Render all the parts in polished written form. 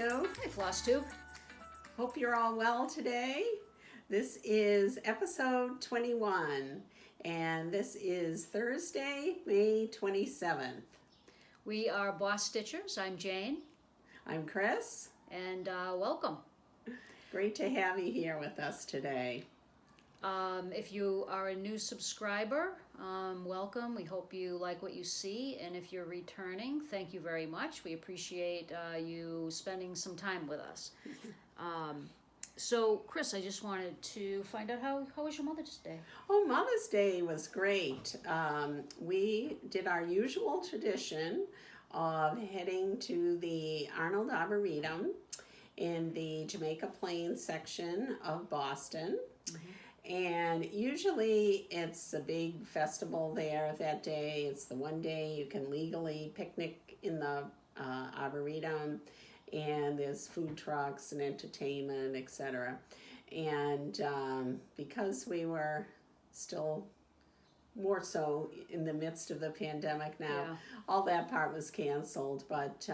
Tube. Hey, Floss Tube. Hope you're all well today. This is episode 21, and this is Thursday, May 27th. We are BosStitchers. I'm Jane. I'm Chris. And welcome. Great to have you here with us today. If you are a new subscriber, welcome. We hope you like what you see. And if you're returning, thank you very much. We appreciate you spending some time with us. So, Chris, I just wanted to find out how was your Mother's Day? Oh, Mother's Day was great. We did our usual tradition of heading to the Arnold Arboretum in the Jamaica Plains section of Boston. Mm-hmm. And usually it's a big festival there that day. It's the one day you can legally picnic in the Arboretum, and there's food trucks and entertainment, etc. And because we were still more so in the midst of the pandemic now, all that part was canceled. But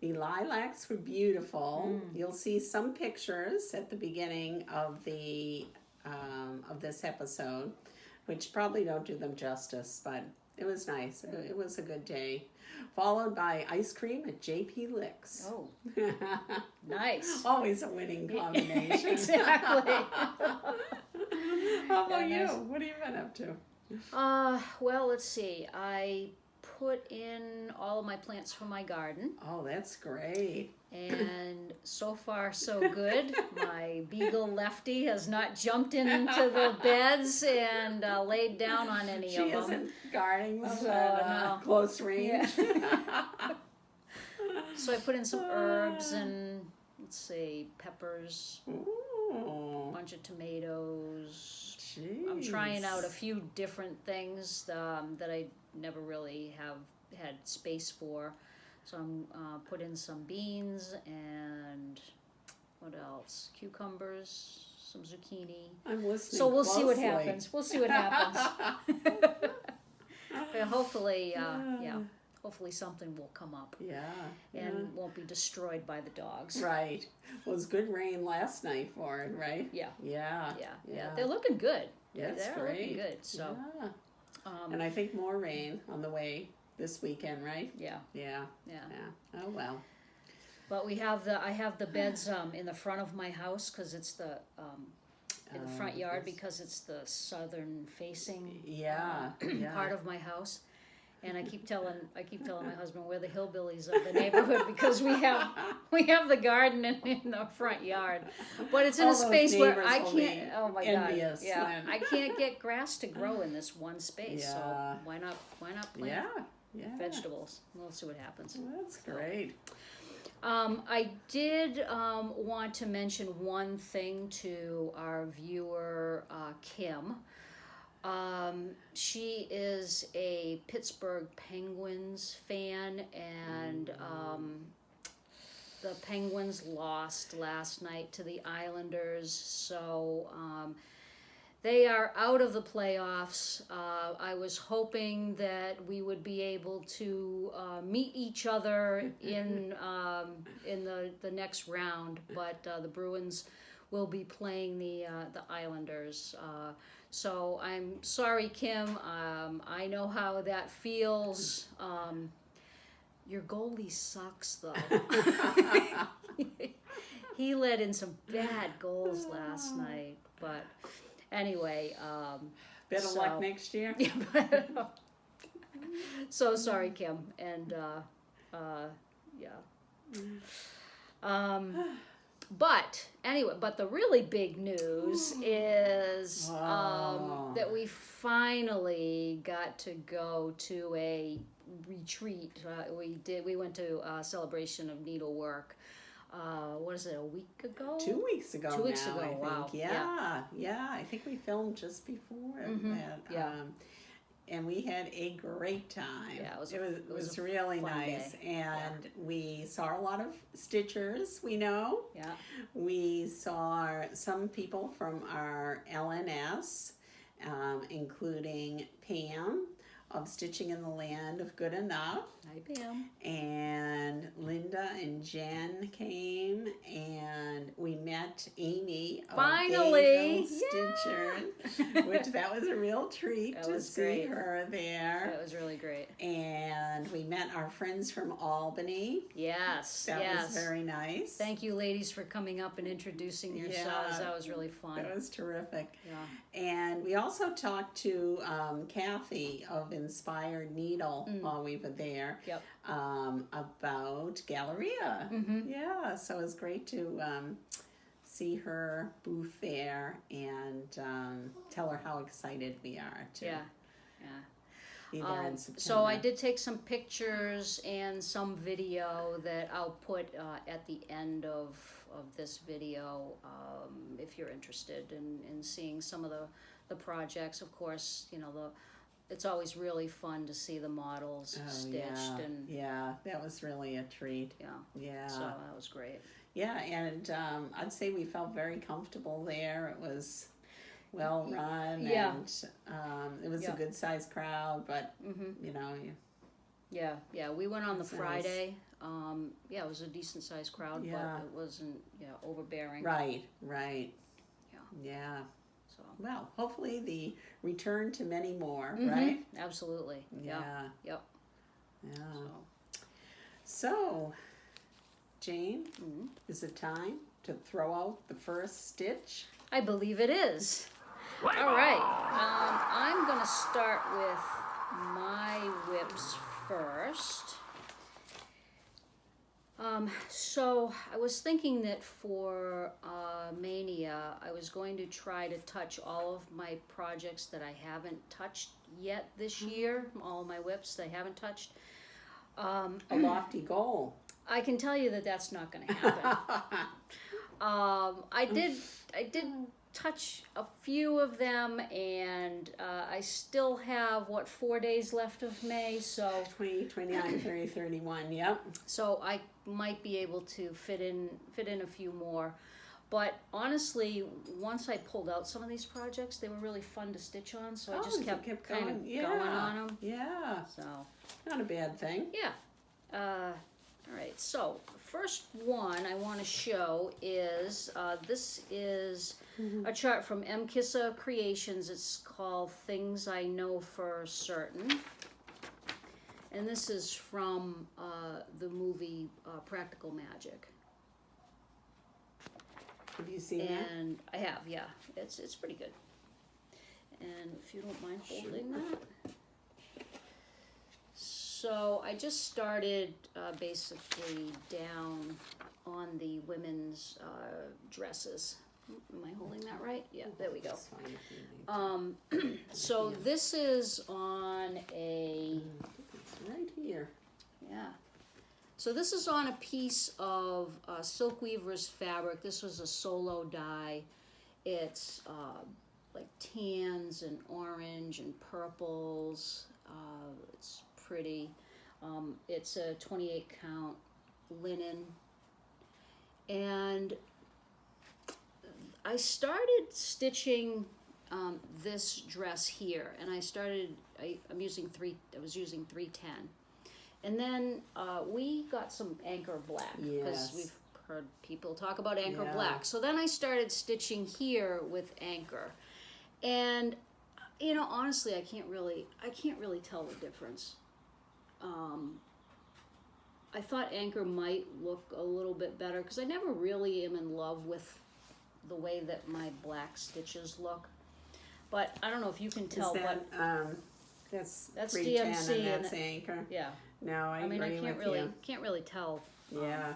the lilacs were beautiful. You'll see some pictures at the beginning of the of this episode, which probably don't do them justice, but it was nice. It was a good day. Followed by ice cream at JP Licks. Oh, nice. Always a winning combination. Exactly. How about you? What have you been up to? Well, let's see. I put in all of my plants for my garden. Oh, that's great. And so far, so good. My beagle Lefty has not jumped into the beds and laid down on any of them. She isn't guarding them at close range. Yeah. So I put in some herbs and, let's see, peppers, a bunch of tomatoes. Jeez. I'm trying out a few different things that I never really have had space for. So I'm put in some beans and what else? Cucumbers, some zucchini. I'm listening. So we'll closely. see what happens. We'll see what happens. Hopefully, hopefully something will come up. Yeah. And won't be destroyed by the dogs. Right. Well, it was good rain last night for it, right? Yeah. Yeah. They're looking good. That's They're great. looking good. So. Yeah. And I think more rain on the way this weekend, right? Yeah. Oh well. But I have the beds in the front of my house because it's the in the front yard because it's the southern facing part of my house. And I keep telling my husband we're the hillbillies of the neighborhood because we have the garden in the front yard, but it's in a space where I can't. Oh my God! Yeah, I can't get grass to grow in this one space. Yeah. So why not plant vegetables? We'll see what happens. Well, that's great. I did want to mention one thing to our viewer, Kim. She is a Pittsburgh Penguins fan, and the Penguins lost last night to the Islanders, so they are out of the playoffs. I was hoping that we would be able to meet each other in the next round, but the Bruins will be playing the Islanders. So I'm sorry, Kim. I know how that feels. Your goalie sucks, though. He let in some bad goals last night. But anyway. Better luck next year. So sorry, Kim. And But anyway, the really big news is that we finally got to go to a retreat. We went to a celebration of needlework. What is it? A week ago? 2 weeks ago. 2 weeks ago. I think. Wow. Yeah. I think we filmed just before that. And we had a great time. Yeah, it was really nice. Day. And we saw a lot of stitchers, we know. Yeah. We saw some people from our LNS, including Pam, of Stitching in the Land of Good Enough. Hi, Pam. And Linda and Jen came, and we met Amy of Finally! BosStitcher, which that was a real treat That to was see great. her there. That was really great. And we met our friends from Albany. Yes, That yes. was very nice. Thank you, ladies, for coming up and introducing yourselves. Yeah. That was really fun. That was terrific. Yeah. And we also talked to Kathy of Inspired Needle while we were there. Yep. About Galleria. Yeah, so it was great to see her booth there and tell her how excited we are to Yeah. be there in September. So I did take some pictures and some video that I'll put at the end of this video if you're interested in seeing some of the projects. Of course, you know, it's always really fun to see the models stitched. Yeah, that was really a treat. Yeah. So that was great. Yeah, and I'd say we felt very comfortable there. It was well run, Yeah. and it was a good sized crowd, but you know. Yeah. We went on the That's nice. Friday. It was a decent sized crowd, Yeah. but it wasn't overbearing. Right. Yeah. So. Well, hopefully the return to many more, right? Absolutely. Yeah. Yep. Yeah. So. So, Jane, is it time to throw out the first stitch? I believe it is. All right. I'm going to start with my whips first. So I was thinking that for Mania, I was going to try to touch all of my projects that I haven't touched yet this year, all my whips that I haven't touched. A lofty goal. I can tell you that that's not going to happen. I did touch a few of them, and I still have 4 days left of May, so 20, 29, 30, 31, yep. so I might be able to fit in a few more. But honestly, once I pulled out some of these projects, they were really fun to stitch on, so I just kept kind of going on them. Yeah, So not a bad thing. yeah. All right, so first one I want to show is, this is a chart from MKissa Creations. It's called Things I Know for Certain. And this is from the movie Practical Magic. Have you seen that? And I have, yeah. It's pretty good. And if you don't mind holding that. So I just started basically down on the women's dresses. Am I holding that right? Yeah, there we go. That's fine if you need to. So this is on a, It's right here. yeah. So this is on a piece of Silkweavers fabric. This was a solo dye. It's like tans and orange and purples. It's pretty. It's a 28 count linen. And I started stitching this dress here, and I was using 310. And then we got some anchor black, because Yes. we've heard people talk about anchor Yeah. black. So then I started stitching here with anchor. And you know, honestly, I can't really tell the difference. I thought anchor might look a little bit better, because I never really am in love with the way that my black stitches look. But I don't know if you can tell Is that, what. that's DMC 310 and that's and anchor. Yeah. No, I I mean, I agree can't with you. really tell. Yeah,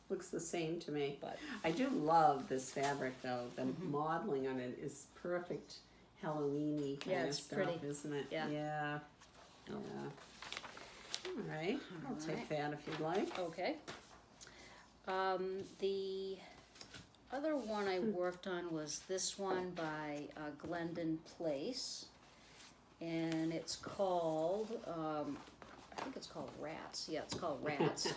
looks the same to me. But I do love this fabric though. The modeling on it is perfect Halloween-y kind Yeah, of it's stuff, pretty. isn't it? Yeah. Yeah. Oh. All right, I'll take that if you'd like. okay. The other one I worked on was this one by Glendon Place, and it's called, I think it's called Rats. Yeah, it's called Rats.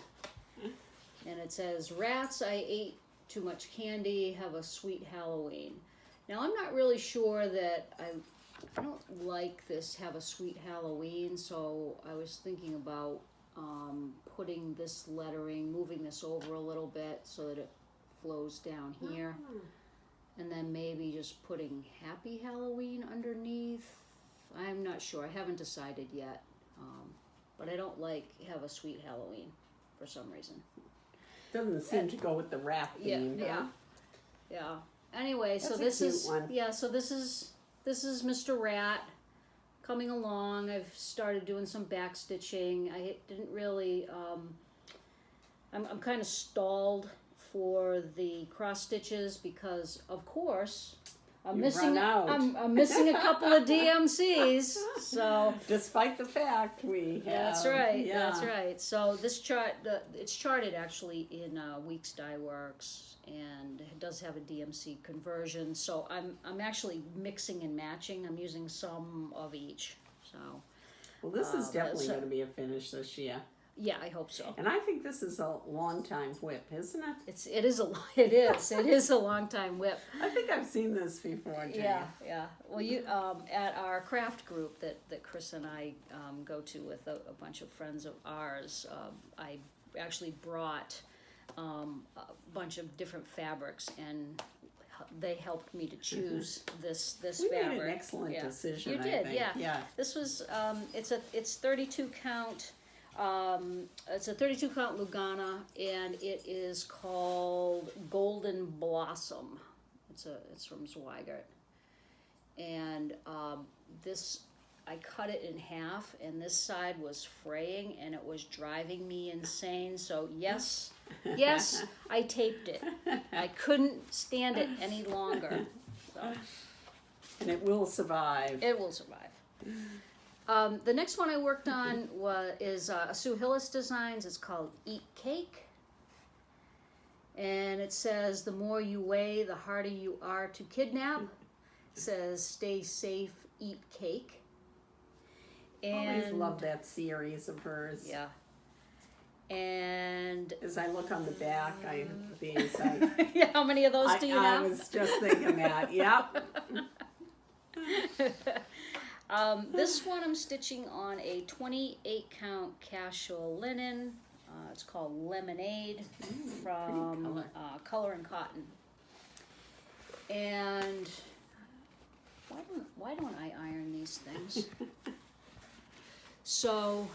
And it says, "Rats, I ate too much candy, have a sweet Halloween." Now, I'm not really sure that I don't like this have a sweet Halloween, so I was thinking about putting this lettering, moving this over a little bit so that it flows down here. Oh. And then maybe just putting Happy Halloween underneath. I'm not sure. I haven't decided yet. But I don't like have a sweet Halloween for some reason. Doesn't seem to go with the wrap theme. Yeah. Anyway, That's so a this cute is one. so this is Mr. Rat coming along. I've started doing some back stitching. I didn't really. I'm kind of stalled for the cross stitches because, of course, I'm missing a couple of DMCs. So despite the fact we have, that's right. So this chart, it's charted actually in Weeks Dye Works, and it does have a DMC conversion. So I'm actually mixing and matching. I'm using some of each. So well, this is definitely going to be a finish this year. Yeah, I hope so. And I think this is a long time whip, isn't it? It is a long time whip. I think I've seen this before, Jane. Yeah. Well, you at our craft group that Chris and I go to with a bunch of friends of ours, I actually brought a bunch of different fabrics, and they helped me to choose this We fabric. made an excellent decision. You I did, think. yeah. This was it's 32 count. It's a 32 count lugana, and it is called Golden Blossom. It's from Zweigart, and this I cut it in half, and this side was fraying, and it was driving me insane. So yes, I taped it. I couldn't stand it any longer. So. And it will survive. It will survive. The next one I worked on is a Hillis Designs. It's called Eat Cake. And it says, the more you weigh, the harder you are to kidnap. It says, stay safe, eat cake. And I always love that series of hers. Yeah. And as I look on the back, yeah, how many of those do you have? I was just thinking that. Yep. This one I'm stitching on a 28 count cashel linen. It's called Lemonade from Color and Cotton. And why don't I iron these things? So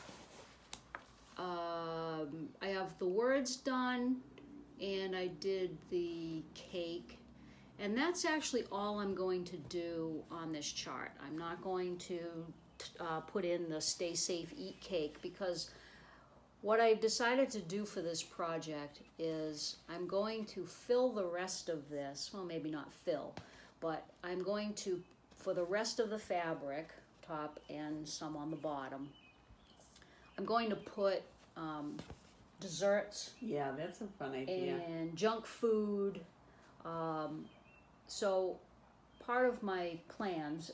I have the words done, and I did the cake. And that's actually all I'm going to do on this chart. I'm not going to put in the Stay Safe Eat Cake, because what I've decided to do for this project is I'm going to fill the rest of this, well, maybe not fill, but I'm going to, for the rest of the fabric, top and some on the bottom, I'm going to put desserts. Yeah, that's a fun idea. And junk food. So part of my plans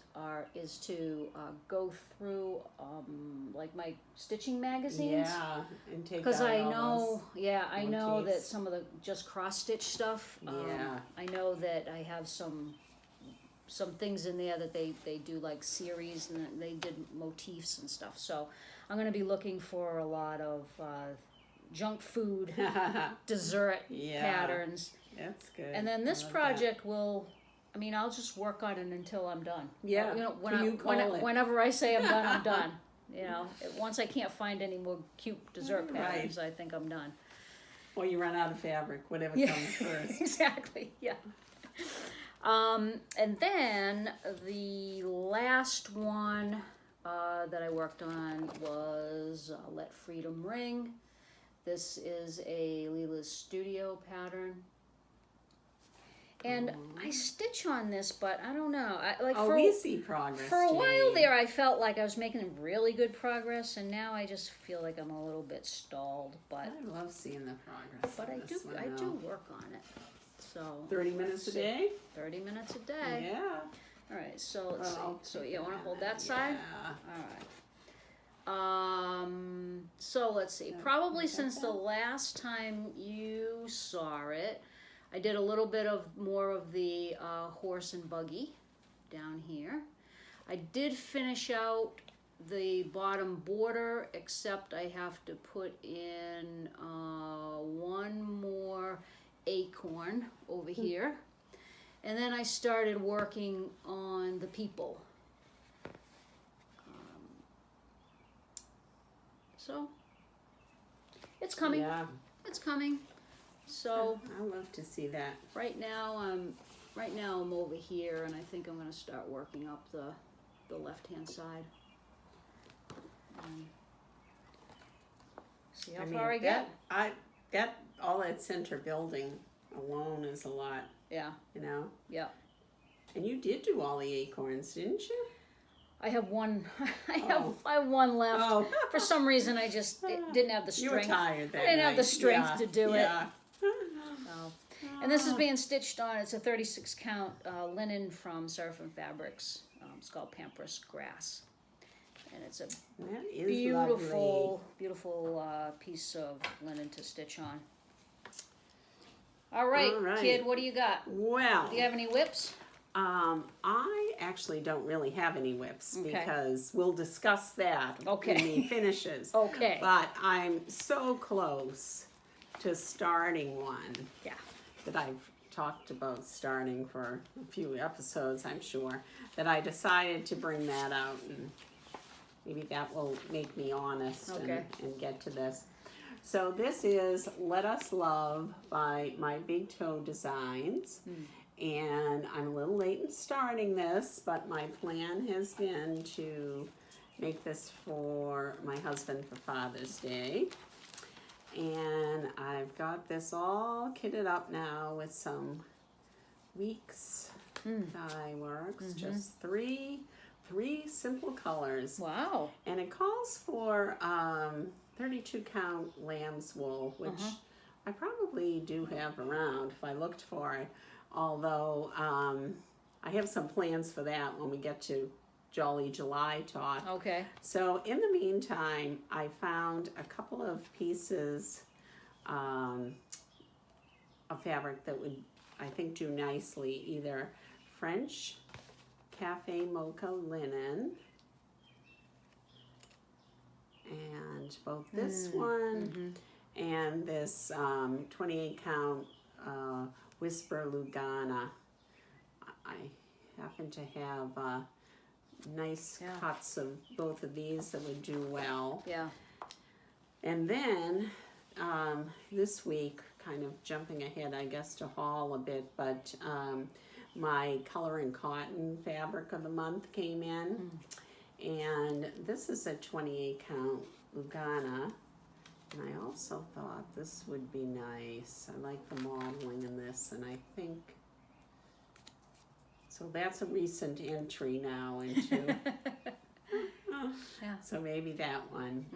is to go through like my stitching magazines. Yeah, and take because out I all know, I know that motifs. some of the just cross stitch stuff. Yeah. I know that I have some things in there that they do like series, and they did motifs and stuff. So I'm going to be looking for a lot of junk food, dessert patterns. That's good. And then this project I'll just work on it until I'm done. Yeah. Whenever I say I'm done, I'm done. Once I can't find any more cute dessert patterns, I think I'm done. Or you run out of fabric, whatever comes first. Exactly, yeah. And then the last one that I worked on was Let Freedom Ring. This is a Lila's Studio pattern. And I stitch on this, but I don't know. We see progress. For a while there, I felt like I was making really good progress, and now I just feel like I'm a little bit stalled. But I love seeing the progress. But I do work on it. So 30 minutes a day. 30 minutes a day. Yeah. All right. So let's see. So you want to hold that side? Yeah. All right. So let's see. Probably since the last time you saw it, I did a little bit more of the horse and buggy down here. I did finish out the bottom border, except I have to put in one more acorn over here. And then I started working on the people. So it's coming. Yeah. It's coming. So I love to see that. right now I'm over here, and I think I'm going to start working up the left-hand side. And see how far I get. That all that center building alone is a lot. Yeah. You know. Yeah. And you did do all the acorns, didn't you? I have one. I have one left. Oh. For some reason, I just didn't have the You strength. were tired that I didn't have the night. strength to do it. Yeah. So. And this is being stitched on. It's a 36 count linen from Seraphim Fabrics. It's called Pampras Grass, and it's a That is beautiful, beautiful piece of linen to stitch on. All right, kid, what do you got? Well, Do you have any whips? I actually don't really have any whips Okay. because we'll discuss that Okay. in the finishes. Okay. But I'm so close to starting one. Yeah. That I've talked about starting for a few episodes, I'm sure, that I decided to bring that out, and maybe that will make me honest and get to this. So this is Let Us Love by My Big Toe Designs. And I'm a little late in starting this, but my plan has been to make this for my husband for Father's Day. And I've got this all kitted up now with some weeks dye works, just three simple colors. Wow. And it calls for 32 count lamb's wool, which I probably do have around if I looked for it. Although I have some plans for that when we get to Jolly July talk. Okay. So in the meantime, I found a couple of pieces of fabric that would, I think, do nicely. Either French Cafe Mocha linen, and both this one and this 28 count Whisper Lugana. I happen to have nice cuts of both of these that would do well. Yeah. And then this week, kind of jumping ahead, I guess, to haul a bit, but my Color and Cotton fabric of the month came in. And this is a 28 count Lugana. And I also thought this would be nice. I like the modeling in this, and I think, so that's a recent entry now into, Yeah. so maybe that one.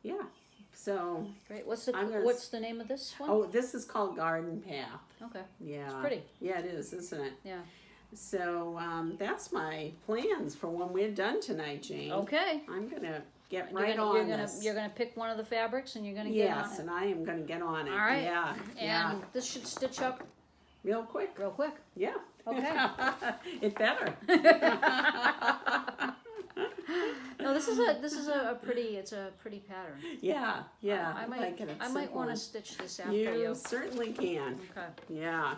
Yeah, so. Great. What's the name of this one? Oh, this is called Garden Path. Okay. Yeah. It's pretty. Yeah, it is, isn't it? Yeah. So that's my plans for when we're done tonight, Jane. Okay. I'm going to get You're gonna pick one of the fabrics and you're gonna get on it. Yes, and I am going to get on it. All right. Yeah. And this should stitch up Real quick. real quick. Yeah. Okay. It better. No, this is a pretty pattern. Yeah. Yeah. I might like it. It's I might want to simple. stitch this after You you. certainly can. Okay. Yeah.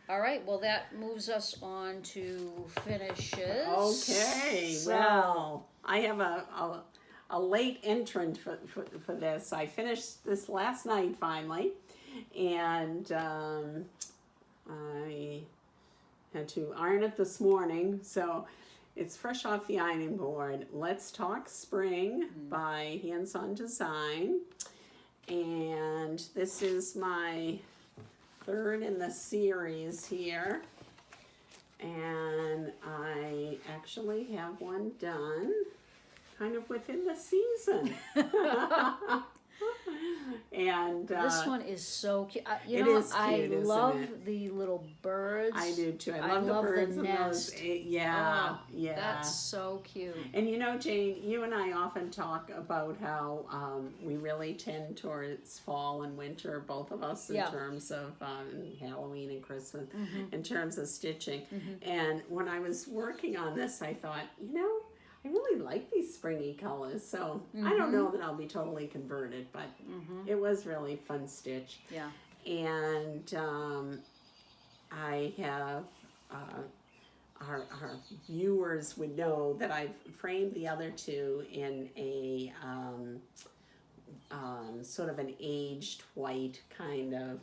All right. Well, that moves us on to finishes. Okay. So- Well, I have a late entrant for this. I finished this last night finally, and I had to iron it this morning, so it's fresh off the ironing board. Let's Talk Spring by Hands On Design, and this is my third in the series here, and I actually have one done kind of within the season. And this one is so cute. You it know, is cute, I isn't love it? the little birds. I do too. I I love the love the birds and nest. those. Yeah, Oh, yeah. That's so cute. And you know, Jane, you and I often talk about how we really tend towards fall and winter, both of us, in Yeah. terms of Halloween and Christmas, Mm-hmm. in terms of stitching. And when I was working on this, I thought, you know, I really like these springy colors. So I don't know that I'll be totally converted, but it was really fun stitch. Yeah. And I have our viewers would know that I've framed the other two in a sort of an aged white kind of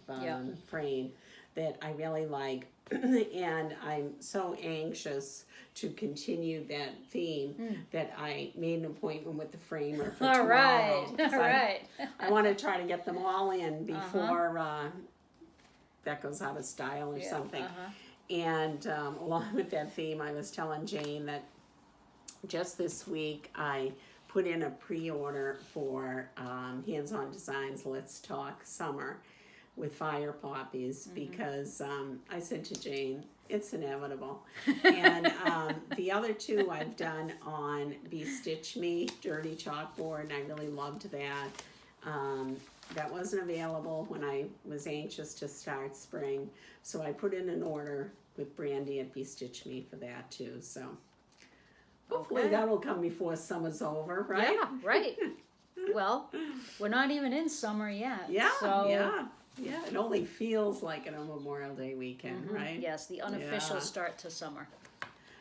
frame that I really like. And I'm so anxious to continue that theme that I made an appointment with the framer for All right. tomorrow. All right. I want to try to get them all in before that goes out of style or something. And along with that theme, I was telling Jane that just this week I put in a pre-order for Hands-On Designs Let's Talk Summer with Fire Poppies because I said to Jane, it's inevitable. And the other two I've done on BosStitcher Me, Dirty Chalkboard, and I really loved that. That wasn't available when I was anxious to start spring, so I put in an order with Brandy at BosStitcher Me for that too. So hopefully that'll come before summer's over, right? Yeah, right. Well, we're not even in summer yet. Yeah, so... yeah. It only feels like it on Memorial Day weekend, right? Yes, the unofficial start to summer.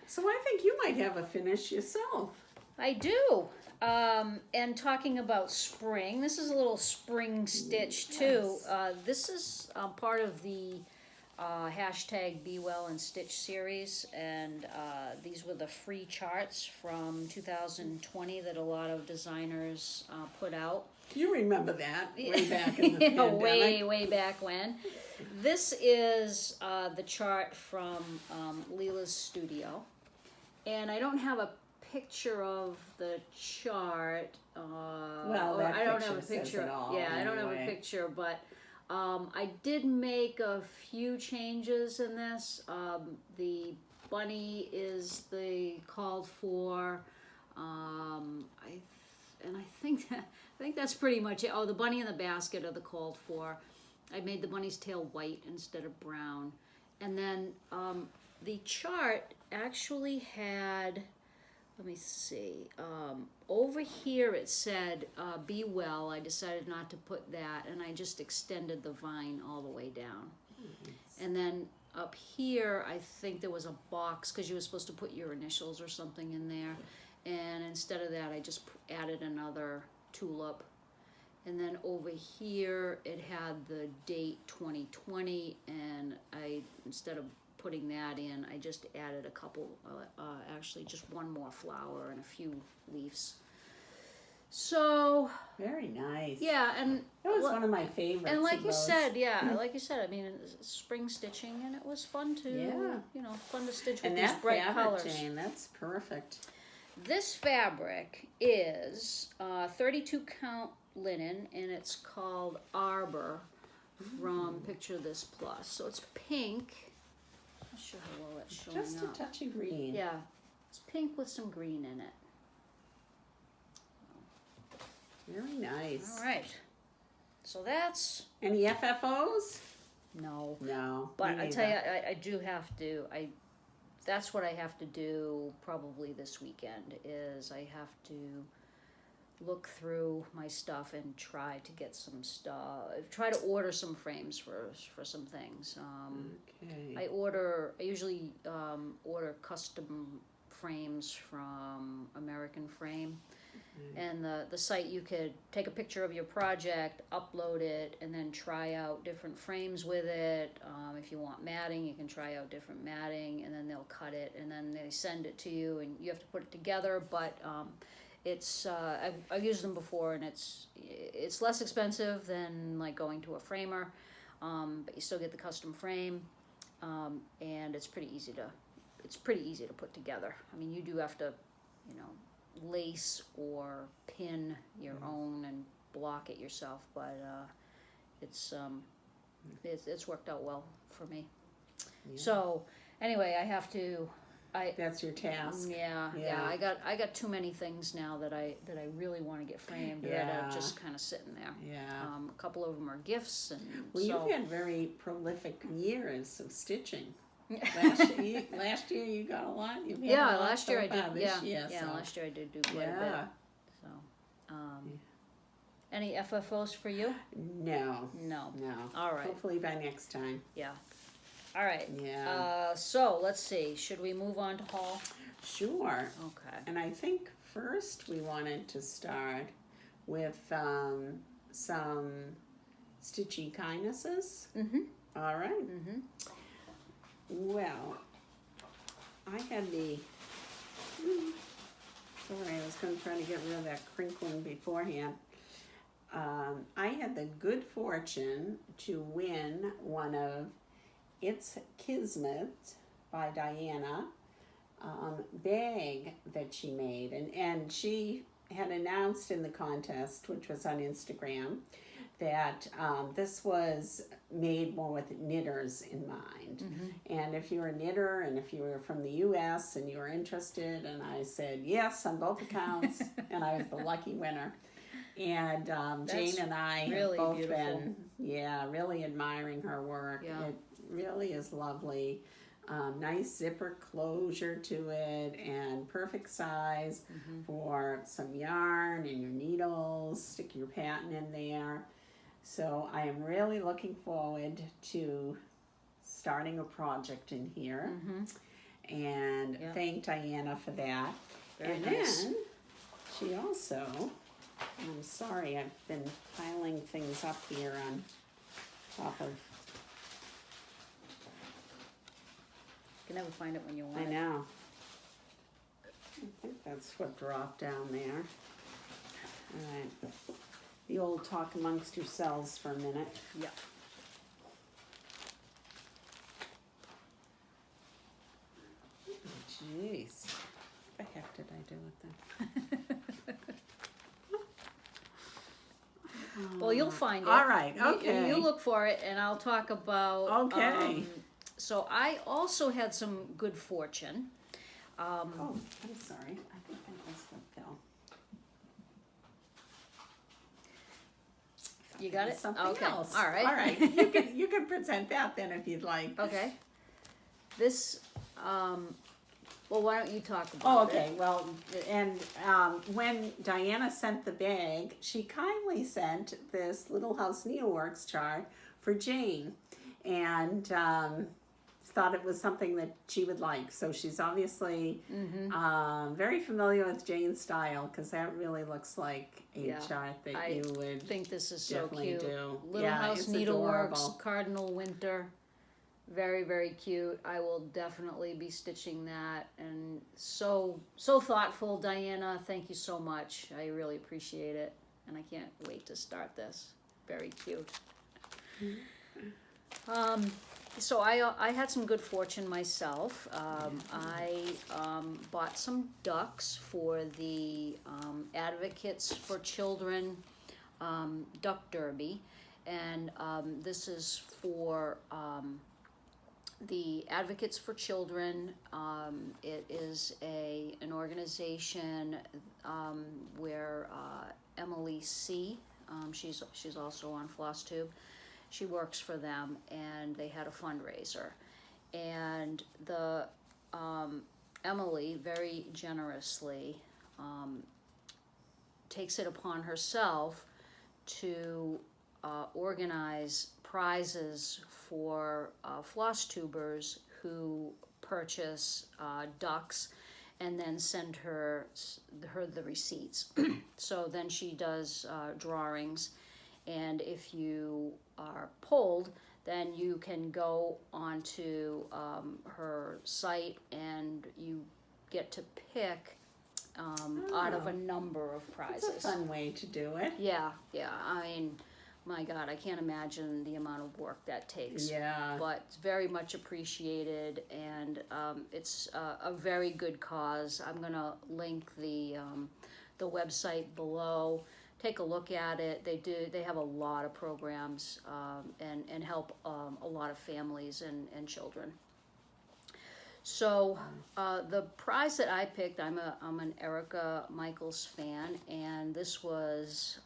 So I think you might have a finish yourself. I do. And talking about spring, this is a little spring stitch too. This is part of the hashtag Be Well and Stitch series, and these were the free charts from 2020 that a lot of designers put out. You remember that way back in the pandemic. way back when. This is the chart from Lila's studio, and I don't have a picture of the chart. I don't have a picture. I don't have a picture, but I did make a few changes in this. The bunny is the called for. I think that's pretty much it. Oh, the bunny and the basket are the called for. I made the bunny's tail white instead of brown. And then the chart actually had, let me see, over here it said Be Well. I decided not to put that, and I just extended the vine all the way down. And then up here, I think there was a box, because you were supposed to put your initials or something in there. And instead of that, I just added another tulip. And then over here, it had the date 2020, and I, instead of putting that in, I just added a couple, actually just one more flower and a few leaves. So very nice. Yeah, and that was one of my favorites. And like you said, I mean, it's spring stitching, and it was fun to, fun to stitch with these bright colors. Jane, that's perfect. This fabric is 32 count linen, and it's called Arbor from Picture This Plus. So it's pink. I'm not sure how well that's showing Just up. a touch of green. Yeah, it's pink with some green in it. Very nice. All right. So that's... Any FFOs? No. No. But I tell you, I do have to... That's what I have to do probably this weekend, is I have to look through my stuff and try to get some stuff, try to order some frames for some things. Okay. I usually order custom frames from American Frame. And the site, you could take a picture of your project, upload it, and then try out different frames with it. If you want matting, you can try out different matting, and then they'll cut it, and then they send it to you, and you have to put it together. But it's I've used them before, and it's less expensive than like going to a framer, but you still get the custom frame, and it's pretty easy to put together. I mean, you do have to, lace or pin your own and block it yourself, but it's worked out well for me. Yeah. So anyway, I have to. That's your task. Yeah. I got too many things now that I really want to get framed that are just kind of sitting there. Yeah. A couple of them are gifts, and Well, so you've had very prolific years of stitching. Last year you got a lot. You've had a lot last year so I far did. this Yeah, year, yeah. so. Last year I did do quite a bit. So, any FFOs for you? No. No. All right. Hopefully by next time. Yeah. All right. Yeah. So let's see. Should we move on to haul? Sure. Okay. And I think first we wanted to start with some stitchy kindnesses. Mm-hmm. All right. Mm-hmm. Well, I had sorry, I was going to try to get rid of that crinkling beforehand. I had the good fortune to win one of It's Kismet by Diana bag that she made. And she had announced in the contest, which was on Instagram, that this was made more with knitters in mind. Mm-hmm. And if you're a knitter and if you were from the U.S. and you were interested, and I said yes on both accounts, and I was the lucky winner. And Jane and I really have both beautiful. been, really admiring her work. Yeah. It really is lovely. Nice zipper closure to it and perfect size for some yarn and your needles. Stick your pattern in there. So I am really looking forward to starting a project in here. Mm-hmm. And thank Diana for that. Very and nice. Then she also, I'm sorry, I've been piling things up here on top of, You can never find it when you want I it. know. I think that's what dropped down there. All right. The old talk amongst yourselves for a minute. Yeah. Jeez. What the heck did I do with them? Well, you'll find it. All right, okay. You look for it, and I'll talk about. Okay. So I also had some good fortune. Oh, I'm sorry. I think that was what fell. You got it? Something Okay. else. All right. All right. You can present that then if you'd like. Okay. This. Well, why don't you talk about Oh, it? okay. Well, and when Diana sent the bag, she kindly sent this Little House Needleworks chart for Jane, and thought it was something that she would like. So she's obviously very familiar with Jane's style, because that really looks like a chart that you would I think this is so definitely cute. do. Little House it's Needleworks, adorable. Cardinal Winter. Very, very cute. I will definitely be stitching that. And so thoughtful, Diana. Thank you so much. I really appreciate it. And I can't wait to start this. Very cute. So I had some good fortune myself. I bought some ducks for the Advocates for Children Duck Derby. And this is for the Advocates for Children. It is an organization where Emily C., she's also on FlossTube, she works for them, and they had a fundraiser. And the Emily very generously takes it upon herself to organize prizes for floss tubers who purchase ducks and then send her the receipts. So then she does drawings, and if you are pulled, then you can go onto her site and you get to pick out of a number of prizes. It's a fun way to do it. Yeah. I mean, my God, I can't imagine the amount of work that takes. Yeah. But it's very much appreciated, and it's a very good cause. I'm gonna link the website below take a look at it. They have a lot of programs and help a lot of families and children. So the prize that I picked, I'm an Erica Michaels fan, and this was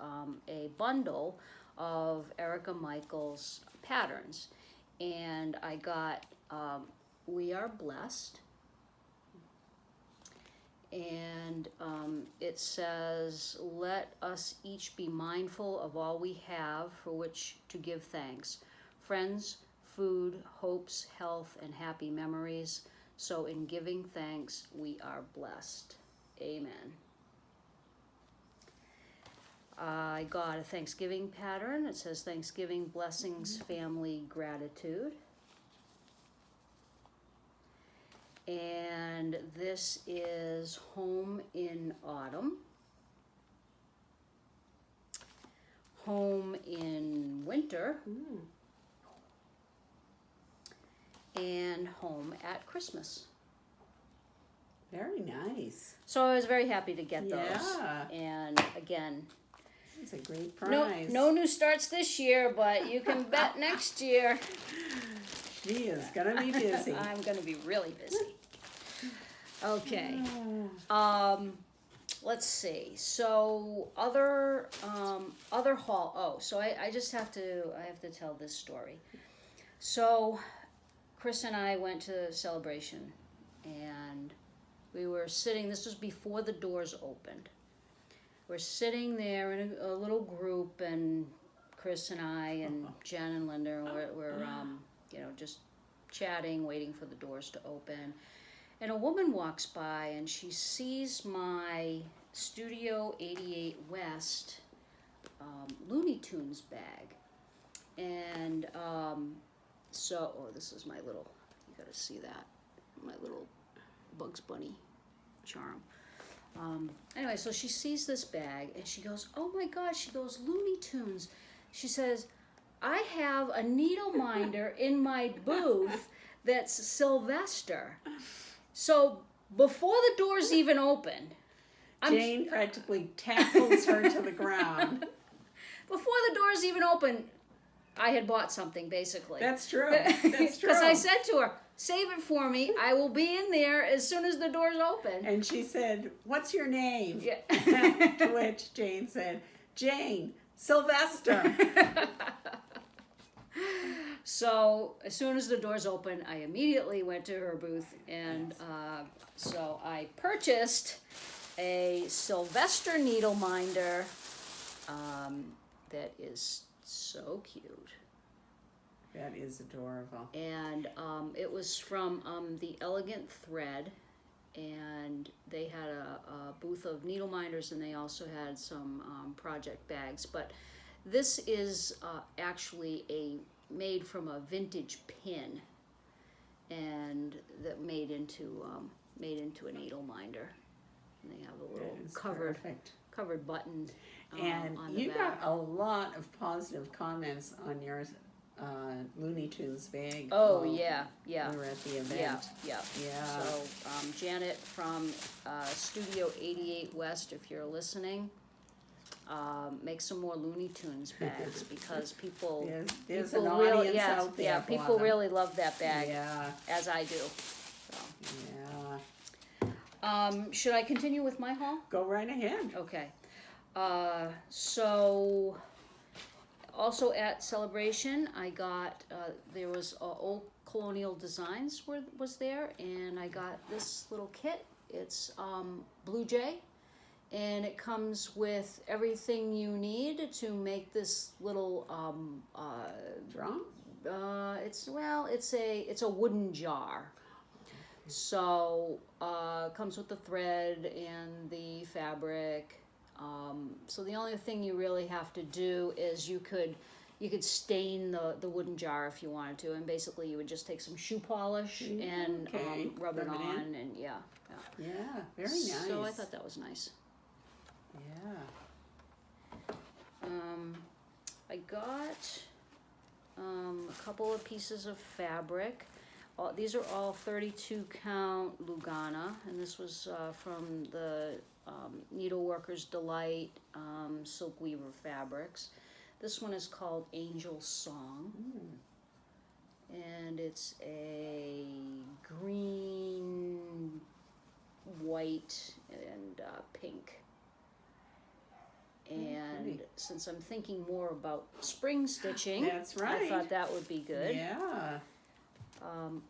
a bundle of Erica Michaels patterns, and I got We Are Blessed, and it says, let us each be mindful of all we have for which to give thanks. Friends, food, hopes, health, and happy memories. So in giving thanks, we are blessed. Amen. I got a Thanksgiving pattern. It says Thanksgiving blessings, family, gratitude. And this is Home in Autumn, Home in Winter, and Home at Christmas. Very nice. So I was very happy to get those. Yeah. And again, it's a great prize. no new starts this year, but you can bet next year. She is gonna be busy. I'm gonna be really busy. Okay. Let's see. So other haul. Oh, so I just have to tell this story. So Chris and I went to Celebration, and we were sitting. This was before the doors opened. We're sitting there in a little group, and Chris and I and Jen and Linda were just chatting, waiting for the doors to open. And a woman walks by, and she sees my Studio 88 West Looney Tunes bag. And this is my little, you gotta see that, my little Bugs Bunny charm. Anyway, so she sees this bag, and she goes, oh my gosh, she goes, Looney Tunes. She says, I have a needleminder in my booth that's Sylvester. So before the doors even opened, Jane practically tackles her to the ground. Before the doors even opened, I had bought something, basically. That's true. That's true. Because I said to her, save it for me. I will be in there as soon as the doors open. And she said, what's your name? Yeah. To which Jane said, Jane, Sylvester. So as soon as the doors opened, I immediately went to her booth, and so I purchased a Sylvester needleminder that is so cute. That is adorable. And it was from the Elegant Thread, and they had a booth of needleminders, and they also had some project bags. But this is actually made from a vintage pin, and that made into a needleminder. And they have a little covered button. And on the you back. got a lot of positive comments on your Looney Tunes bag. Oh, while yeah. We were at the event. Yeah. So Janet from Studio 88 West, if you're listening, make some more Looney Tunes bags, because people there's people an really, audience out there. Yeah, for people them. really love that bag, Yeah. as I do. So. Yeah. Should I continue with my haul? Go right ahead. Okay. So also at Celebration, I got there was Old Colonial Designs was there, and I got this little kit. It's Blue Jay, and it comes with everything you need to make this little Drum? It's a wooden jar. So comes with the thread and the fabric. So the only thing you really have to do is you could stain the wooden jar if you wanted to, and basically you would just take some shoe polish and rub it on, and yeah, very nice. So I thought that was nice. Yeah. I got a couple of pieces of fabric. These are all 32 count lugana, and this was from the Needleworker's Delight, Silkweaver fabrics. This one is called Angel Song. And it's a green, white, and pink. And since I'm thinking more about spring stitching, That's right. I thought that would be good. Yeah.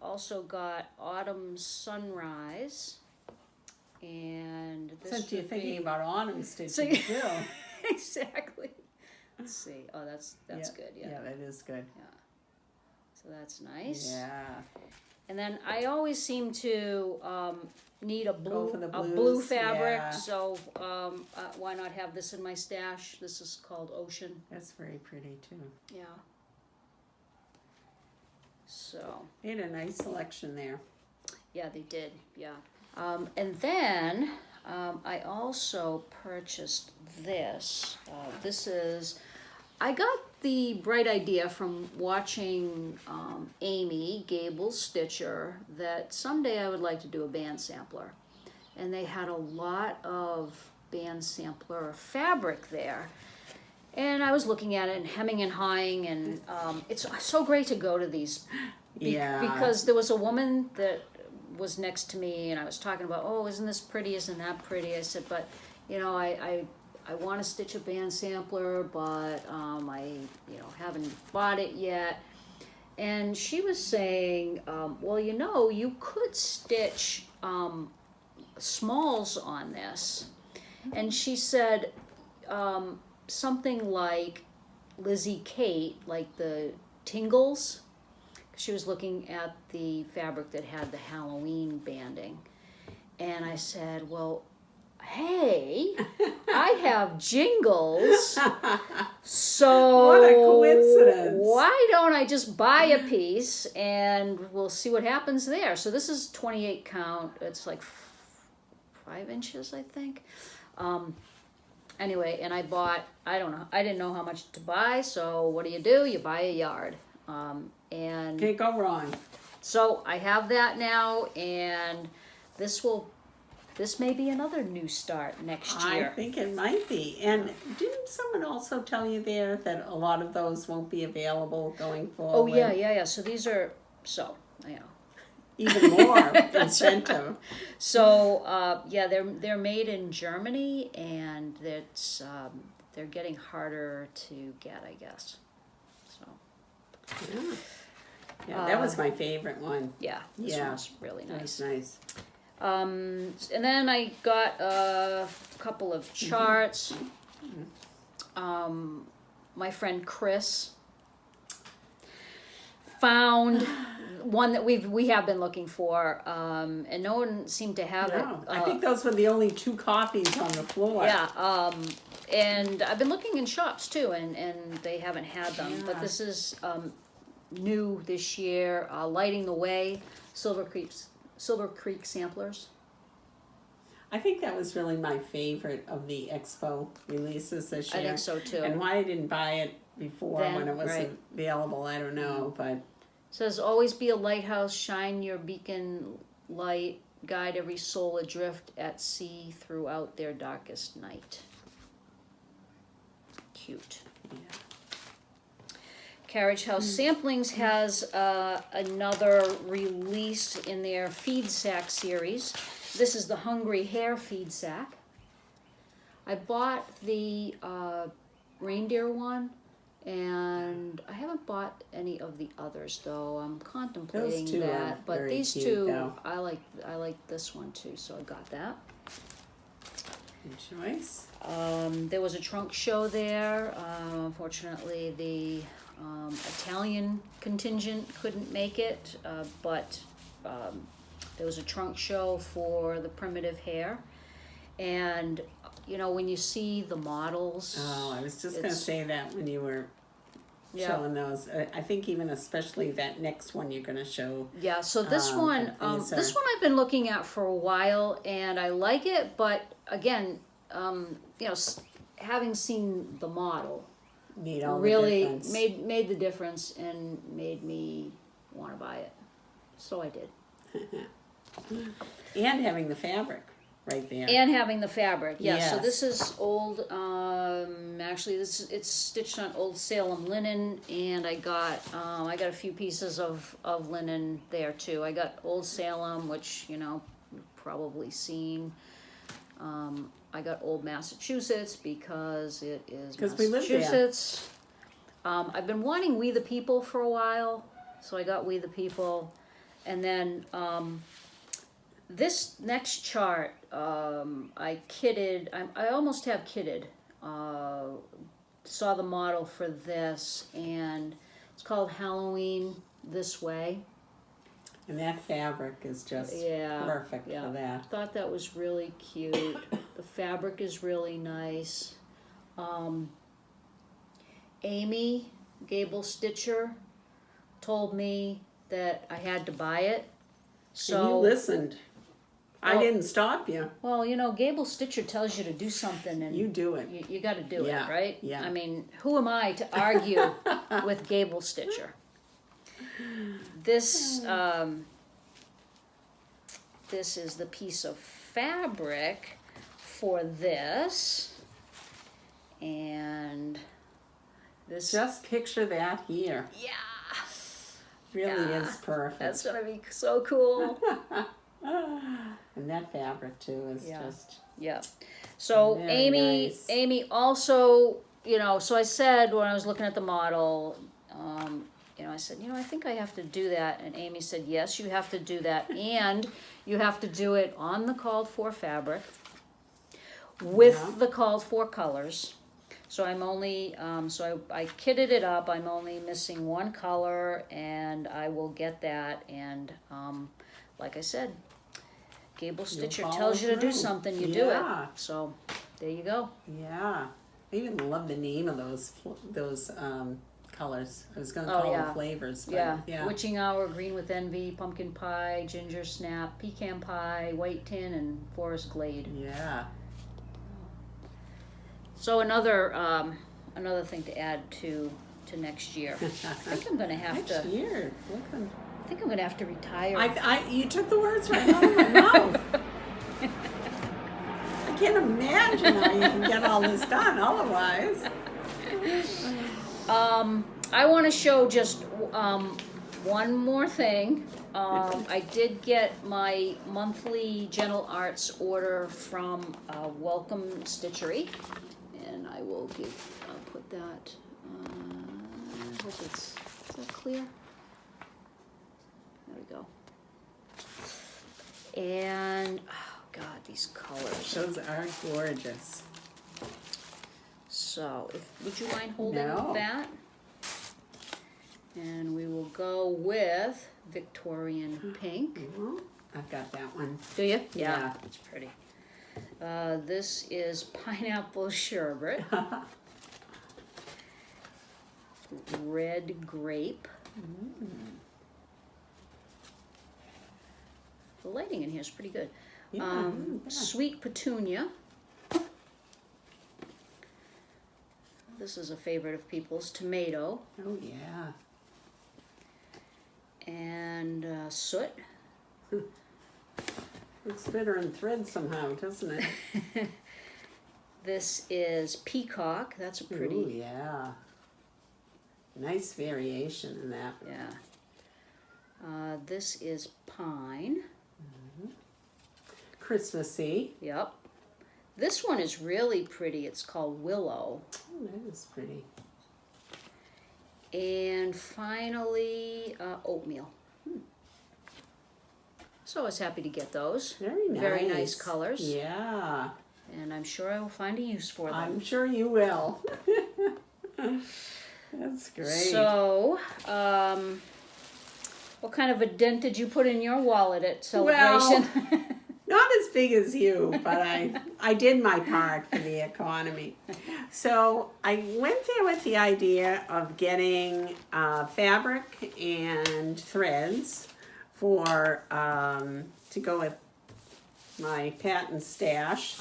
Also got Autumn Sunrise, and this Since you're would thinking be- about autumn stitching too. exactly. Let's see. Oh, that's good. Yeah. Yeah, that is good. So that's nice. Yeah. And then I always seem to need a Go for the blue blues, fabric. yeah. So why not have this in my stash? This is called Ocean. That's very pretty too. Yeah. So. They had a nice selection there. Yeah, they did. Yeah. And then I also purchased this. This is, I got the bright idea from watching Amy Gable's Stitcher that someday I would like to do a band sampler. And they had a lot of band sampler fabric there. And I was looking at it and hemming and hawing, and it's so great to go to these. Because there was a woman that was next to me, and I was talking about, oh, isn't this pretty, isn't that pretty? I said, but, you know, I want to stitch a band sampler, but I, haven't bought it yet. And she was saying, well, you could stitch smalls on this. And she said something like Lizzie Kate, like the Tingles. She was looking at the fabric that had the Halloween banding. And I said, well, hey, I have jingles. So what a coincidence. Why don't I just buy a piece and we'll see what happens there. So this is 28 count. It's like 5 inches, I think. Anyway, and I bought, I didn't know how much to buy. So what do? You buy a yard. And can't go wrong. So I have that now, and this may be another new start next year. I think it might be. And didn't someone also tell you there that a lot of those won't be available going forward? Oh yeah. So these are even more incentive. So they're made in Germany, and they're getting harder to get, I guess. So. Yeah, that was my favorite one. Yeah, this one's really nice. That's nice. And then I got a couple of charts. My friend Chris found one that we have been looking for, and no one seemed to have it. I think those were the only 2 copies on the floor. Yeah, and I've been looking in shops too, and they haven't had them. Yeah. But this is new this year. Lighting the Way, Silver Creek samplers. I think that was really my favorite of the Expo releases this year. I think so too. And why I didn't buy it before when it was available, I don't know. But it says, always be a lighthouse, shine your beacon light, guide every soul adrift at sea throughout their darkest night. Cute. Yeah. Carriage House Samplings has another release in their feed sack series. This is the Hungry Hare feed sack. I bought the reindeer one, and I haven't bought any of the others though. I'm contemplating Those 2 that, but very these cute, 2, though. I like this one too, so I got that. Good choice. There was a trunk show there. Unfortunately, the Italian contingent couldn't make it, but there was a trunk show for the primitive hare. And, when you see the models... Oh, I was just going to say that when you were showing those. I think even especially that next one you're going to show. Yeah, so this one I've been looking at for a while, and I like it, but again, having seen the model really made the difference and made me want to buy it. So I did. And having the fabric. right there. And having the fabric, yes. So Yes. this is old, actually it's stitched on old Salem linen, and I got a few pieces of linen there too. I got old Salem, which, you know, you've probably seen. I got old Massachusetts because it is 'Cause we live there. Massachusetts. I've been wanting We the People for a while, so I got We the People. And then this next chart, I almost have kitted. Saw the model for this, and it's called Halloween This Way. And that fabric is just perfect for that. Thought that was really cute. The fabric is really nice. Amy BosStitcher told me that I had to buy it. So And you listened. I Well- didn't stop you. Well, you know, BosStitcher tells you to do something, and You do it. you got to do Yeah, it, right? yeah. I mean, who am I to argue with BosStitcher? This this is the piece of fabric for this, and this Just picture that here. Really Yeah. is perfect. that's gonna be so cool. And that fabric too is Yeah. just Yeah. So Very nice. Amy also, you know, so I said when I was looking at the model, you know, I said, you know, I think I have to do that. And Amy said, yes, you have to do that. And you have to do it on the called for fabric with Yeah. the called for colors. So I'm only, I kitted it up. I'm only missing one color, and I will get that. And like I said, BosStitcher follow tells you to do through. something, you do it. Yeah. So there you go. Yeah. I even love the name of those colors. I was going to Oh, call yeah. them flavors, but Yeah. Witching Hour, Green with Envy, Pumpkin Pie, Ginger Snap, Pecan Pie, White Tin, and Forest Glade. Yeah. So another thing to add to next year. I think I'm gonna have Next to. year. Look, I think I'm gonna have to retire. you took the words right out of my mouth. I can't imagine how you can get all this done otherwise. I want to show just one more thing. I did get my monthly Gentle Arts order from Welcome Stitchery, and I will put that. I hope is that clear? There we go. And oh God, these colors. Those are gorgeous. So, would you mind holding No. that? And we will go with Victorian Pink. Mhm. I've got that one. Do you? Yeah. It's pretty. This is Pineapple Sherbet. Red Grape. The lighting in here is pretty good. Yeah, Sweet Petunia. This is a favorite of people's. Tomato. Oh yeah. And Soot. Looks better in thread somehow, doesn't it? This is Peacock. That's a pretty. Ooh, yeah. Nice variation in that. Yeah. This is Pine. Christmassy. Yep. This one is really pretty. It's called Willow. Oh, that is pretty. And finally, Oatmeal. So I was happy to get those. Very nice. Very nice colors. Yeah. And I'm sure I will find a use for them. I'm sure you will. That's great. So, what kind of a dent did you put in your wallet at Celebration? Well, not as big as you, but I did my part for the economy. So I went there with the idea of getting fabric and threads for to go with my patent stash.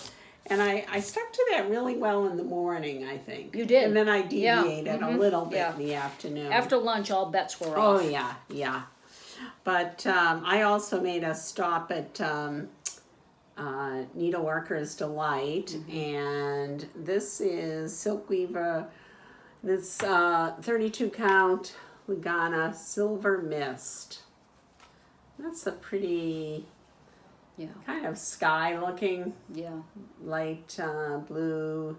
And I stuck to that really well in the morning, I think. You did. And then I Yeah. deviated a little bit Yeah. in the afternoon. After lunch, all bets were Oh, off. yeah. But I also made a stop at Needleworker's Delight, and this is Silkweaver. This 32 count lugana Silver Mist. That's a pretty kind of sky looking, light blue,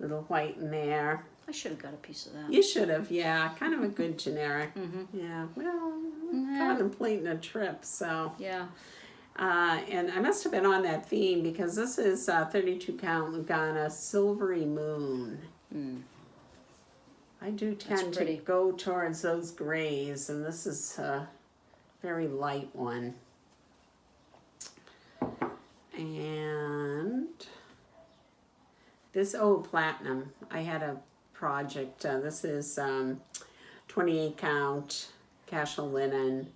little white in there. I should have got a piece of that. You should have, yeah. Kind of a good generic. Yeah, well, contemplating a trip, so. Yeah. And I must have been on that theme because this is 32 count lugana Silvery Moon. I do tend to go towards those grays, and this is a very light one. And this, platinum. I had a project. This is 28 count cashel linen,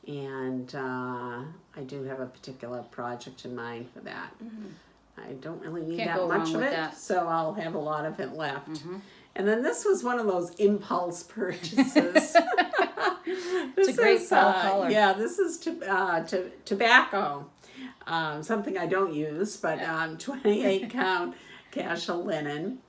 and I do have a particular project in mind for that. I don't really need that much of it, so I'll have a lot of it left. And then this was one of those impulse purchases. It's a great fall color. Yeah, this is tobacco. Something I don't use, but 28 count cashel linen.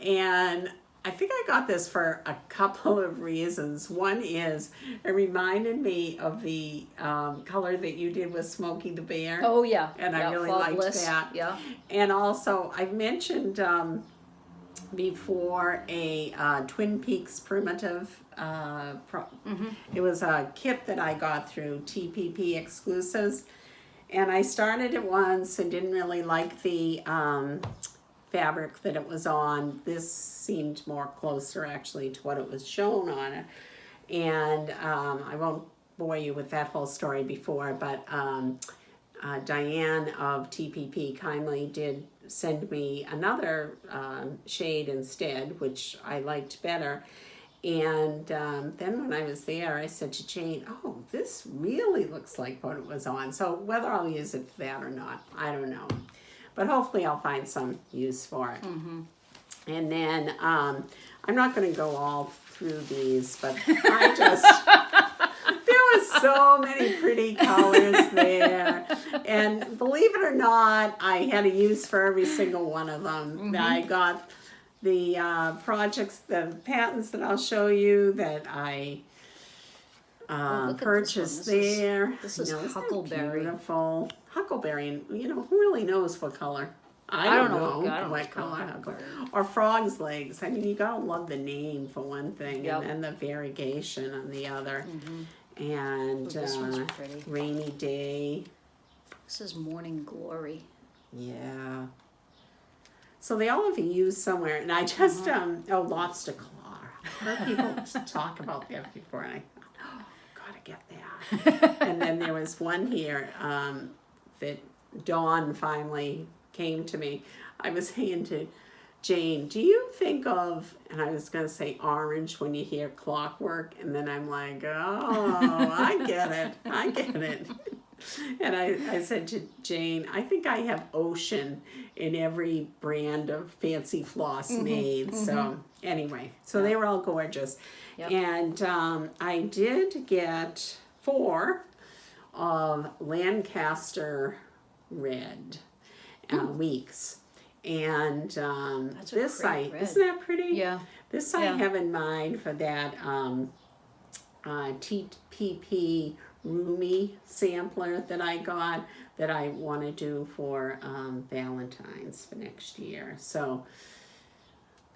And I think I got this for a couple of reasons. One is it reminded me of the color that you did with Smokey the Bear. Oh, yeah. And I really liked that. Yeah. And also, I've mentioned before a Twin Peaks primitive. It was a kit that I got through TPP Exclusives. And I started it once and didn't really like the fabric that it was on. This seemed more closer actually to what it was shown on it. And I won't bore you with that whole story before, but Diane of TPP kindly did send me another shade instead, which I liked better. And then when I was there, I said to Jane, oh, this really looks like what it was on. So whether I'll use it for that or not, I don't know. But hopefully I'll find some use for it. And then I'm not going to go all through these, but I just, there was so many pretty colors there. And believe it or not, I had a use for every single one of them. I got the projects, the patents that I'll show you that I purchased there. This is Huckleberry. Beautiful. Huckleberry, and who really knows what color? I don't know what color. Or frog's legs. I mean, you gotta love the name for one thing, and then the variegation on the other. And this one's pretty. Rainy Day. This is Morning Glory. Yeah. So they all have been used somewhere, and I just Lobster Claw. I've heard people talk about that before, and I thought, gotta get that. And then there was one here that Dawn finally came to me. I was saying to Jane, do you think of, and I was going to say orange when you hear clockwork, and then I'm like, oh, I get it. And I said to Jane, I think I have ocean in every brand of fancy floss made. So anyway, they were all gorgeous. And I did get 4 of Lancaster red weeks. And this I, isn't that pretty? Yeah. This I have in mind for that TPP Roomy sampler that I got that I want to do for Valentine's for next year. So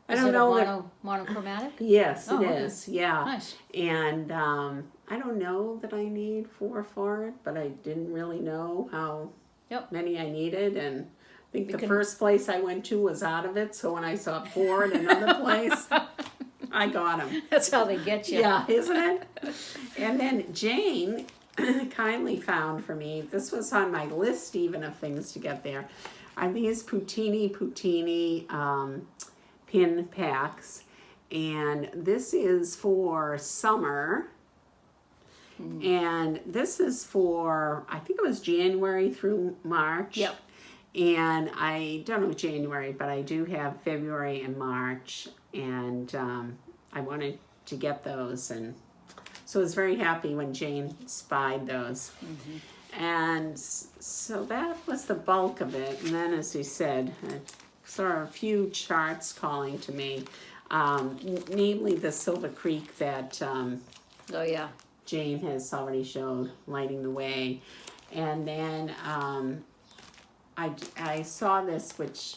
I don't know. Monochromatic? Yes, it is. Yeah. Nice. And I don't know that I need 4 for it, but I didn't really know how many I needed, and I think the first place I went to was out of it, so when I saw 4 in another place, I got them. That's how they get you. Yeah, isn't it? And then Jane kindly found for me, this was on my list even of things to get there, are these Putini pin packs. And this is for summer. And this is for, I think it was January through March. Yep. And I don't know January, but I do have February and March. And I wanted to get those. And so I was very happy when Jane spied those. And so that was the bulk of it. And then, as you said, I saw a few charts calling to me, namely the Silver Creek that Oh, yeah. Jane has already showed, lighting the way. And then I saw this, which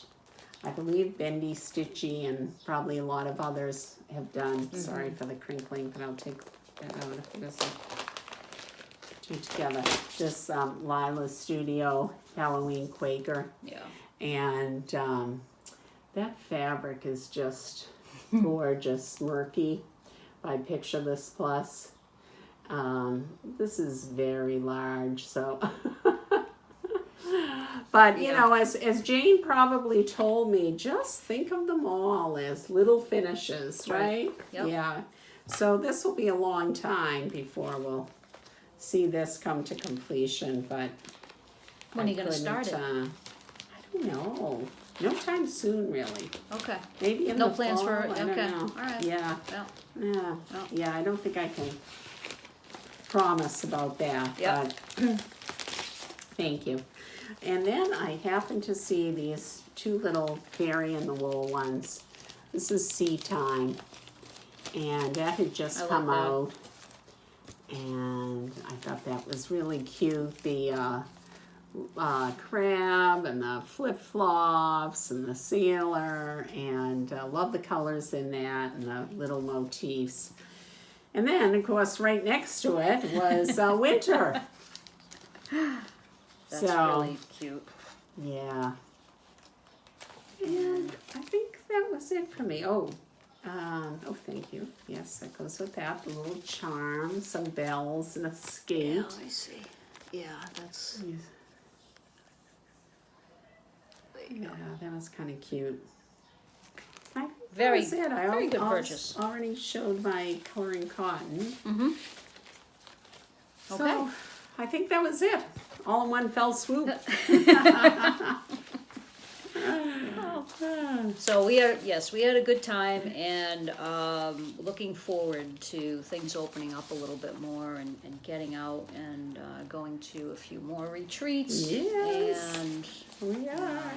I believe Bendy Stitchy and probably a lot of others have done. Sorry for the crinkling, but I'll take that out of this. Two together. This Lila Studio Halloween Quaker. Yeah. And that fabric is just gorgeous, murky by Picture This Plus. This is very large, so. But, you know, as Jane probably told me, just think of them all as little finishes, right? Yep. Yeah. So this will be a long time before we'll see this come to completion, but. When are you going to start it? I don't know. No time soon, really. Okay. Maybe in No the plans fall, for, I don't okay, know. all right. Yeah. Well, Yeah. Well. Yeah, I don't think I can promise about that, Yep. but thank you. And then I happened to see these two little fairy in the wool ones. This is Sea Time, and that had just I like come that. out, and I thought that was really cute. The crab and the flip-flops and the sailor, and love the colors in that and the little motifs. And then, of course, right next to it was Winter. that's really cute. Yeah. And I think that was it for me. Oh, thank you. Yes, that goes with that. The little charm, some bells, and a skate. Yeah, I see. Yeah, that's. Yeah, that was kind of cute. I think Very- that was it. I very good purchase. already showed my coloring cotton. Mm-hmm. So Okay. I think that was it. All in one fell swoop. So we had a good time, and looking forward to things opening up a little bit more and getting out and going to a few more retreats. Yes. And We are.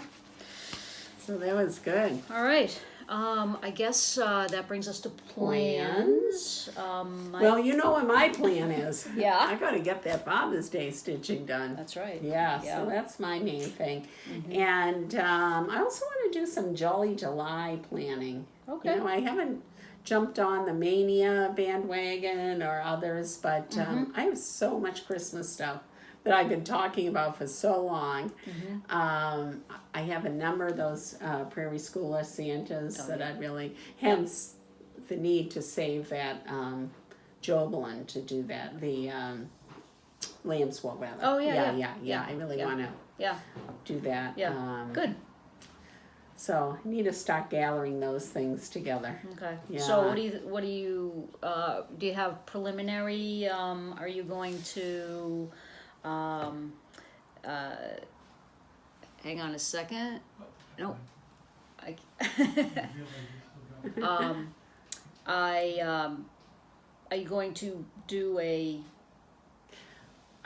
So that was good. all right. I guess that brings us to plans. Well, you know what my plan is. Yeah. I got to get that Father's Day stitching done. That's right. Yeah, Yeah. so that's my main thing. Mm-hmm. And I also want to do some Jolly July planning. Okay. You know, I haven't jumped on the Mania bandwagon or others, but Mm-hmm. I have so much Christmas stuff that I've been talking about for so long. Mm-hmm. I have a number of those Prairie Schooler Santas Oh, that yeah. I really, hence the need to save that Jobelin to do that, the Lamb's Wool rather. Oh, yeah. I really Yeah. want to Yeah. do that. Yeah. Good. So I need to start gathering those things together. Okay. Yeah. So do you have preliminary? Are you going to? Hang on a second. No. Are you going to do a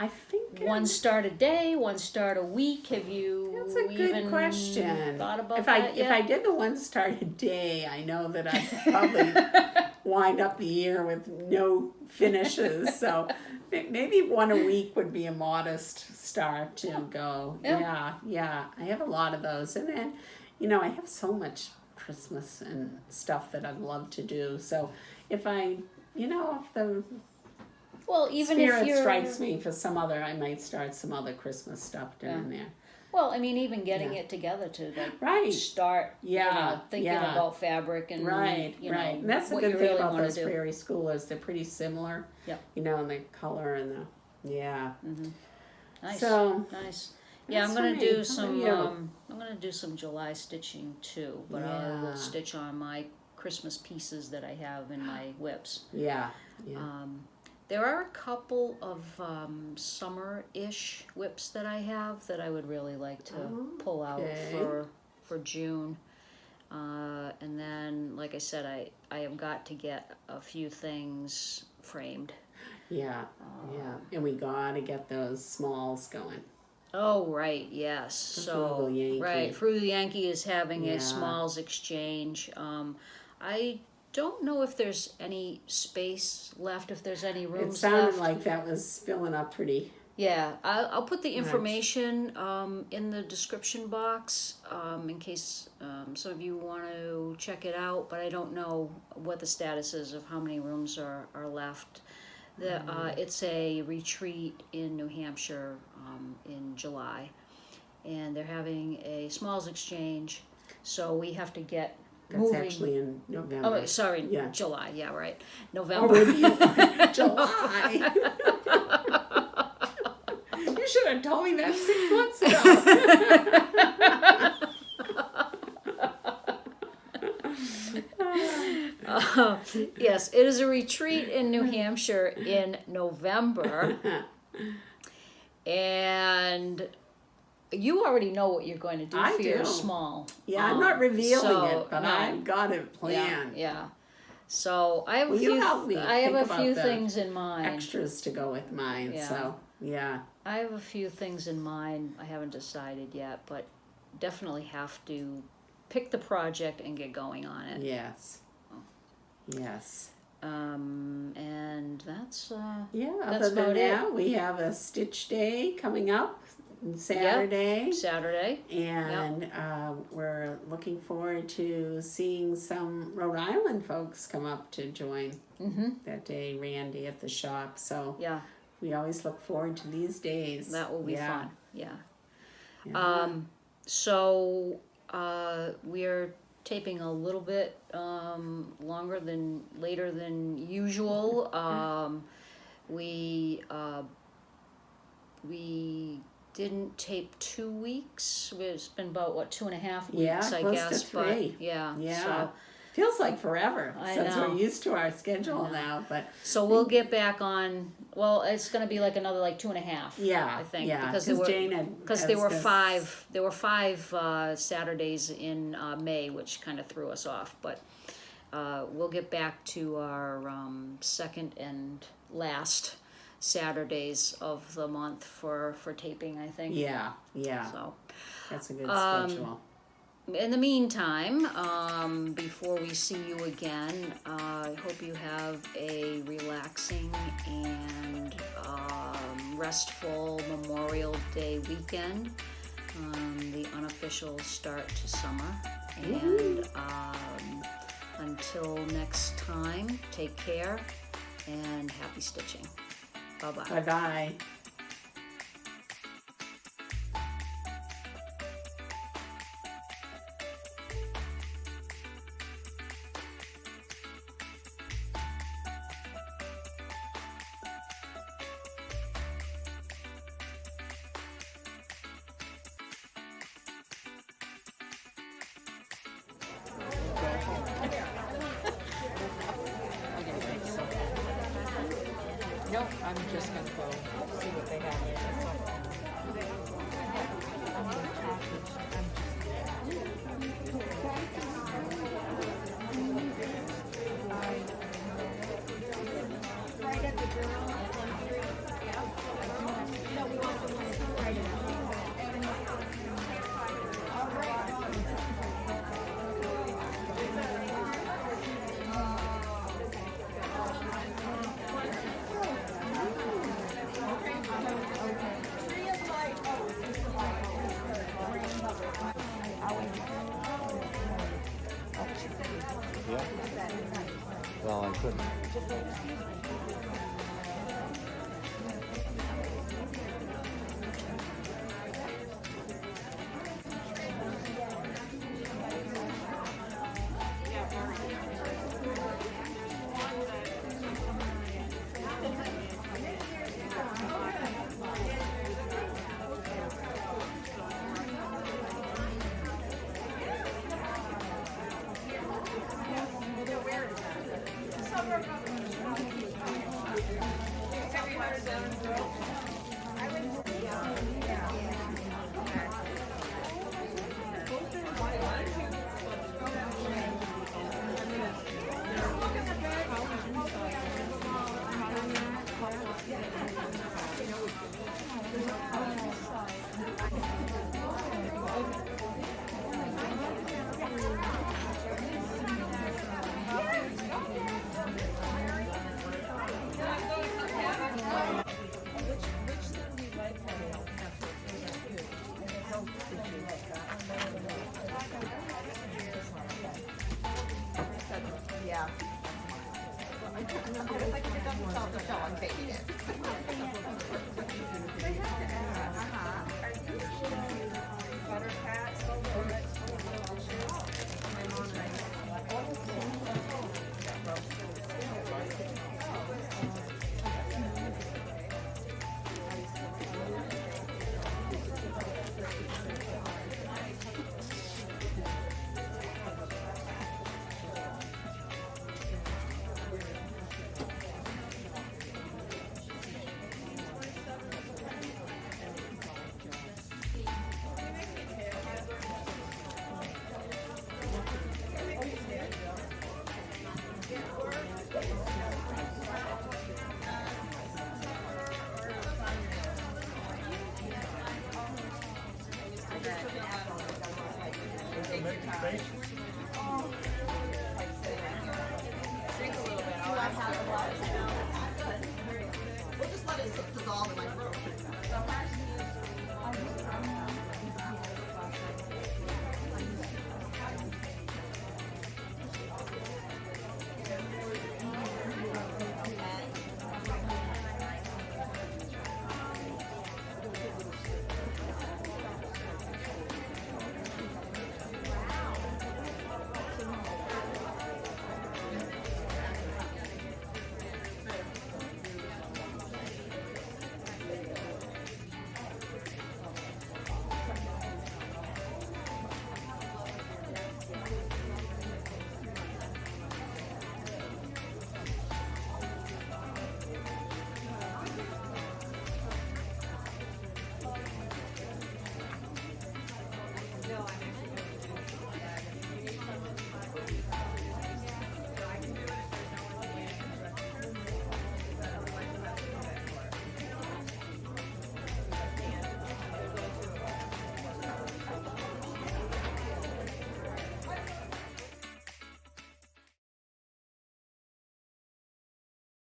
I think one start a day, one start a week? Have you that's a good even question. thought about If that yet? I did the one start a day, I know that I'd probably wind up the year with no finishes. So maybe one a week would be a modest start to go. Yeah. Yeah. I have a lot of those. And then, you know, I have so much Christmas and stuff that I'd love to do. So if I, you know, if the Well, even spirit if you're strikes me for some other, I might start some other Christmas stuff down there. Well, I mean, even getting Yeah. it together to like Right. start, Yeah, thinking yeah. about fabric and Right, you right. know, And that's the what good you thing really about want those to do. Prairie Schoolers. They're pretty similar. Yep. You know, and the color and the Nice, So nice. Yeah, I'm that's gonna for me. do How some. about you? I'm gonna do some July stitching too, but I Yeah. will stitch on my Christmas pieces that I have in my whips. yeah. There are a couple of summer-ish whips that I have that I would really like to pull out Okay. for June. And then, like I said, I have got to get a few things framed. Yeah, yeah. And we gotta get those smalls going. Oh, right, yes. So, Frugal Yankee. right, Frugal Yankee is having Yeah. a smalls exchange. I don't know if there's any space left, if there's any It rooms sounded left. like that was filling up pretty. Yeah, I'll put the Much. information in the description box in case some of you want to check it out, but I don't know what the status is of how many rooms are left. It's a retreat in New Hampshire in July, and they're having a smalls exchange, so we have to get That's moving. actually in November. Oh, sorry, Yeah. July. Yeah, right. Oh, November. with you. July. You should have told me that 6 months ago. Yes, it is a retreat in New Hampshire in November. And you already know what you're going to do I for your do. small. Yeah, I'm not revealing so, it, but no. I've got it planned. Yeah. So I have Will a you few. help me I have think a about few the things in mind. Extras to go with mine. Yeah. So yeah. I have a few things in mind. I haven't decided yet, but definitely have to pick the project and get going on it. Yes. Yes. And that's Yeah. That's Other than about it. that, we have a stitch day coming up Saturday. Saturday. And we're looking forward to seeing some Rhode Island folks come up to join that day, Randy at the shop. So Yeah, we always look forward to these days. that will be fun. Yeah. Yeah. So we're taping a little bit later than usual. We didn't tape 2 weeks. It's been about 2.5 weeks, Yeah, I close guess. to 3. But yeah. Yeah. Feels like forever I since know. we're used to our schedule now. But So we'll get back on. Well, it's going to be like another 2.5. yeah, I think yeah, because Jane had there were this- five. There were 5 Saturdays in May, which kind of threw us off. But we'll get back to our second and last Saturdays of the month for taping, I think. Yeah, yeah, So that's a good schedule. in the meantime, before we see you again, I hope you have a relaxing and restful Memorial Day weekend, the unofficial start to summer. And until next time, take care and happy stitching. Bye-bye. Bye-bye. Nope, I'm just gonna go see what they have Yeah. Well, I couldn't. Where is that? It's like if it doesn't sell the show, I'm taking it. We'll just let it dissolve in my throat.